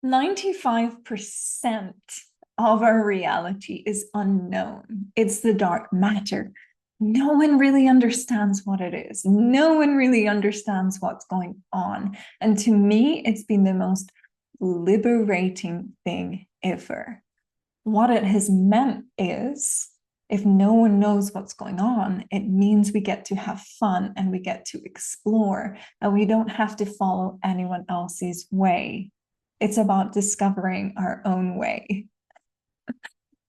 95% of our reality is unknown. It's the dark matter. No one really understands what it is. No one really understands what's going on. And to me, it's been the most liberating thing ever. What it has meant is, if no one knows what's going on, it means we get to have fun and we get to explore, and we don't have to follow anyone else's way. It's about discovering our own way.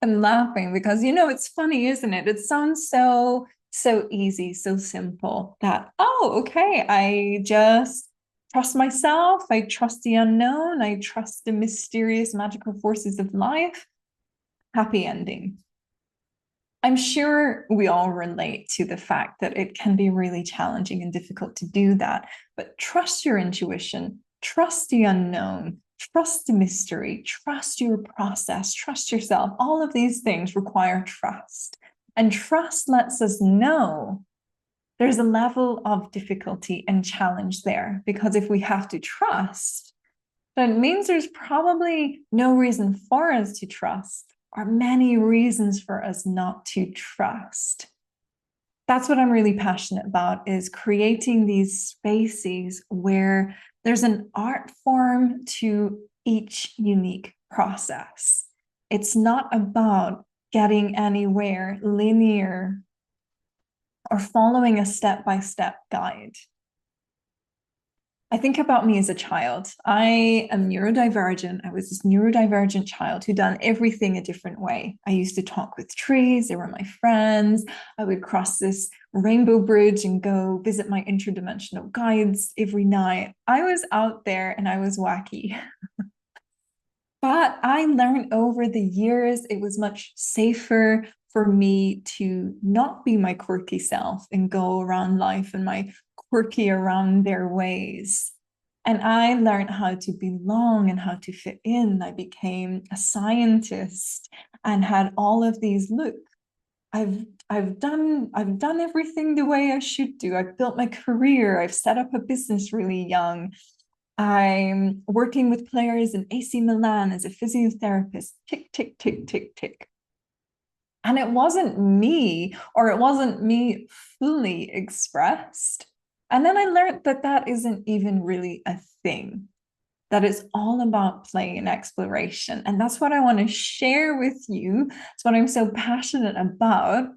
I'm laughing because, it's funny, isn't it? It sounds so easy, so simple that, oh, okay, I just trust myself. I trust the unknown. I trust the mysterious, magical forces of life. Happy ending. I'm sure we all relate to the fact that it can be really challenging and difficult to do that, but trust your intuition, trust the unknown, trust the mystery, trust your process, trust yourself. All of these things require trust. And trust lets us know there's a level of difficulty and challenge there, because if we have to trust, then it means there's probably no reason for us to trust, or many reasons for us not to trust. That's what I'm really passionate about, is creating these spaces where there's an art form to each unique process. It's not about getting anywhere linear or following a step-by-step guide. I think about me as a child. I am neurodivergent. I was this neurodivergent child who done everything a different way. I used to talk with trees. They were my friends. I would cross this rainbow bridge and go visit my interdimensional guides every night. I was out there and I was wacky. But I learned over the years it was much safer for me to not be my quirky self and go around life in my quirky around their ways. And I learned how to belong and how to fit in. I became a scientist and had all of these, look, I've done everything the way I should do. I've built my career. I've set up a business really young. I'm working with players in AC Milan as a physiotherapist. Tick, tick, tick, tick, tick. And it wasn't me, or it wasn't me fully expressed. And then I learned that that isn't even really a thing, that it's all about play and exploration. And that's what I want to share with you. It's what I'm so passionate about.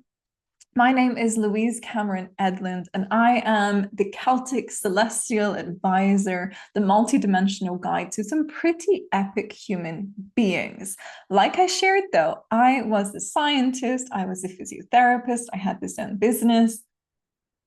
My name is Louise Cameron Edlund, and I am the Celtic Celestial Advisor, the multidimensional guide to some pretty epic human beings. Like I shared, though, I was a scientist, I was a physiotherapist, I had this own business.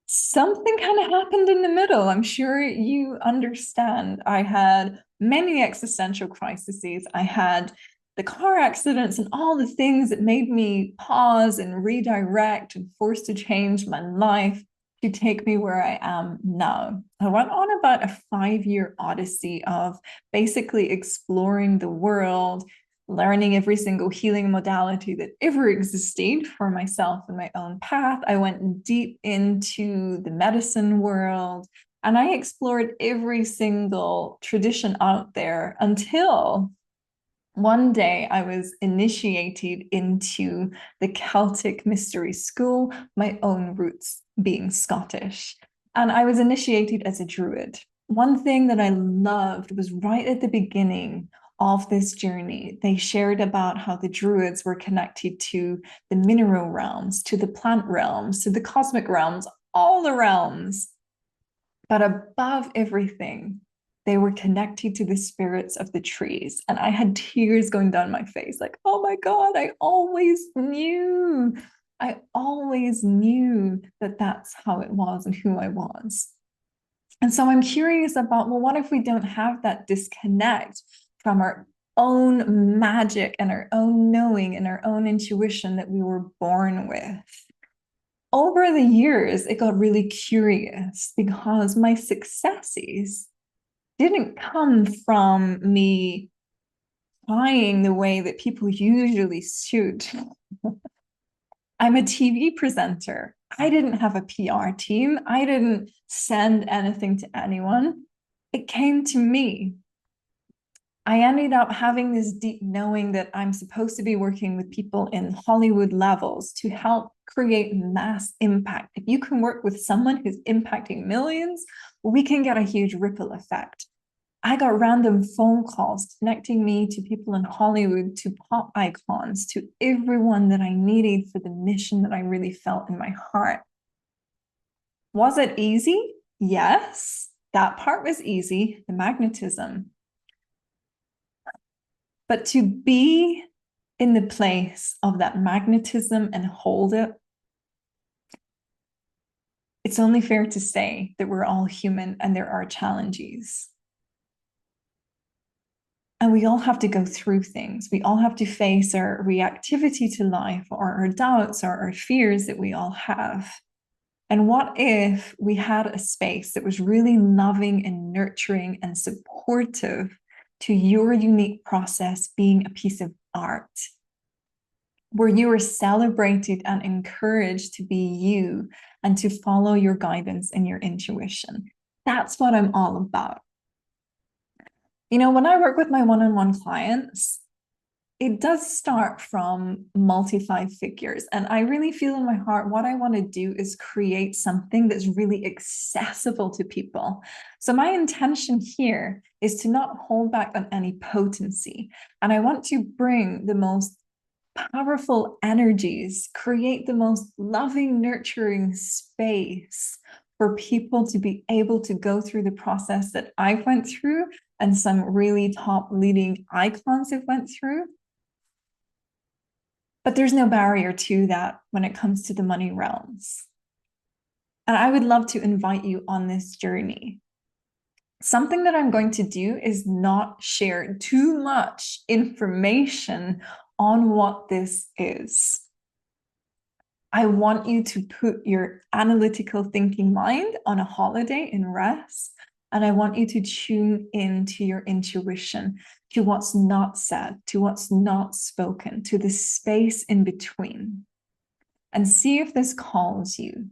Something kind of happened in the middle. I'm sure you understand. I had many existential crises. I had the car accidents and all the things that made me pause and redirect and forced to change my life to take me where I am now. I went on about a 5-year odyssey of basically exploring the world, learning every single healing modality that ever existed for myself and my own path. I went deep into the medicine world, and I explored every single tradition out there until one day I was initiated into the Celtic Mystery School, my own roots being Scottish. And I was initiated as a druid. One thing that I loved was right at the beginning of this journey, they shared about how the druids were connected to the mineral realms, to the plant realms, to the cosmic realms, all the realms. But above everything, they were connected to the spirits of the trees. And I had tears going down my face, like, oh my God, I always knew. I always knew that that's how it was and who I was. And so I'm curious about, well, what if we don't have that disconnect from our own magic and our own knowing and our own intuition that we were born with? Over the years, it got really curious because my successes didn't come from me trying the way that people usually should. I'm a TV presenter. I didn't have a PR team. I didn't send anything to anyone. It came to me. I ended up having this deep knowing that I'm supposed to be working with people in Hollywood levels to help create mass impact. If you can work with someone who's impacting millions, we can get a huge ripple effect. I got random phone calls connecting me to people in Hollywood, to pop icons, to everyone that I needed for the mission that I really felt in my heart. Was it easy? Yes, that part was easy, the magnetism. But to be in the place of that magnetism and hold it, it's only fair to say that we're all human and there are challenges. And we all have to go through things. We all have to face our reactivity to life, or our doubts, or our fears that we all have. And what if we had a space that was really loving and nurturing and supportive to your unique process being a piece of art, where you are celebrated and encouraged to be you and to follow your guidance and your intuition? That's what I'm all about. You know, when I work with my one-on-one clients, it does start from multi-five figures. And I really feel in my heart, what I want to do is create something that's really accessible to people. So my intention here is to not hold back on any potency. And I want to bring the most powerful energies, create the most loving, nurturing space for people to be able to go through the process that I went through and some really top leading icons have went through. But there's no barrier to that when it comes to the money realms. And I would love to invite you on this journey. Something that I'm going to do is not share too much information on what this is. I want you to put your analytical thinking mind on a holiday in rest. And I want you to tune into your intuition, to what's not said, to what's not spoken, to the space in between, and see if this calls you.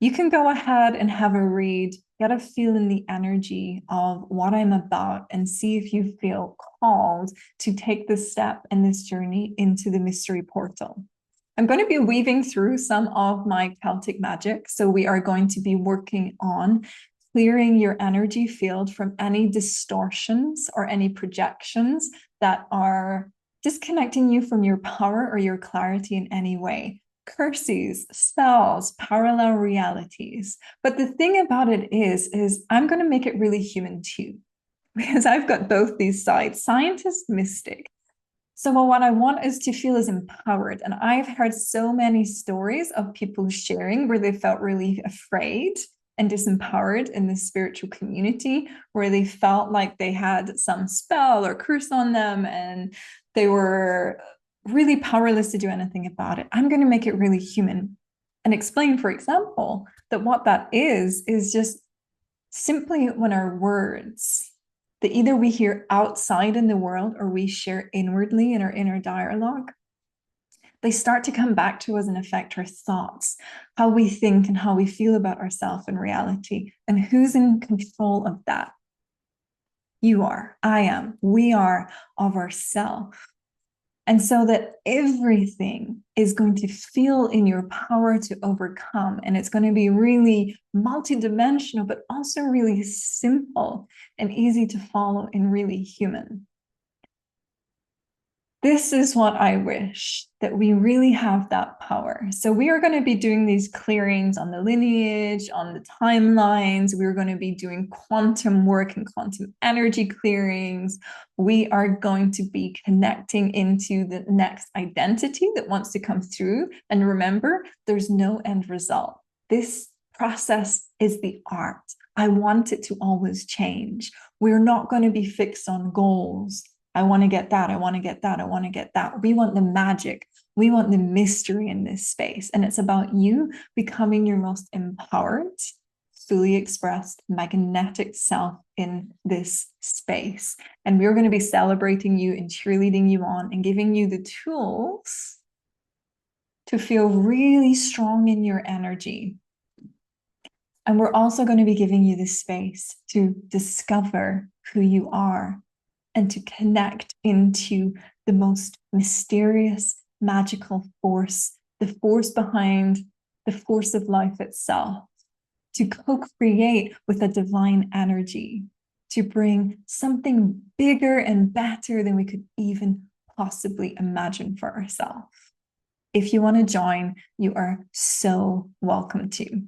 You can go ahead and have a read, get a feel in the energy of what I'm about, and see if you feel called to take this step and this journey into the mystery portal. I'm going to be weaving through some of my Celtic magic. So we are going to be working on clearing your energy field from any distortions or any projections that are disconnecting you from your power or your clarity in any way. Curses, spells, parallel realities. But the thing about it is I'm going to make it really human too, because I've got both these sides, scientist, mystic. So what I want is to feel as empowered. And I've heard so many stories of people sharing where they felt really afraid and disempowered in the spiritual community, where they felt like they had some spell or curse on them and they were really powerless to do anything about it. I'm going to make it really human and explain, for example, that what that is just simply when our words that either we hear outside in the world or we share inwardly in our inner dialogue, they start to come back to us and affect our thoughts, how we think and how we feel about ourselves in reality. And who's in control of that? You are, I am, we are, of ourselves. And so that everything is going to feel in your power to overcome. And it's going to be really multidimensional, but also really simple and easy to follow and really human. This is what I wish, that we really have that power. So we are going to be doing these clearings on the lineage, on the timelines. We're going to be doing quantum work and quantum energy clearings. We are going to be connecting into the next identity that wants to come through. And remember, there's no end result. This process is the art. I want it to always change. We're not going to be fixed on goals. I want to get that. I want to get that. I want to get that. We want the magic. We want the mystery in this space. And it's about you becoming your most empowered, fully expressed, magnetic self in this space. And we're going to be celebrating you and cheerleading you on and giving you the tools to feel really strong in your energy. And we're also going to be giving you the space to discover who you are and to connect into the most mysterious, magical force, the force behind the force of life itself, to co-create with a divine energy, to bring something bigger and better than we could even possibly imagine for ourselves. If you want to join, you are so welcome to.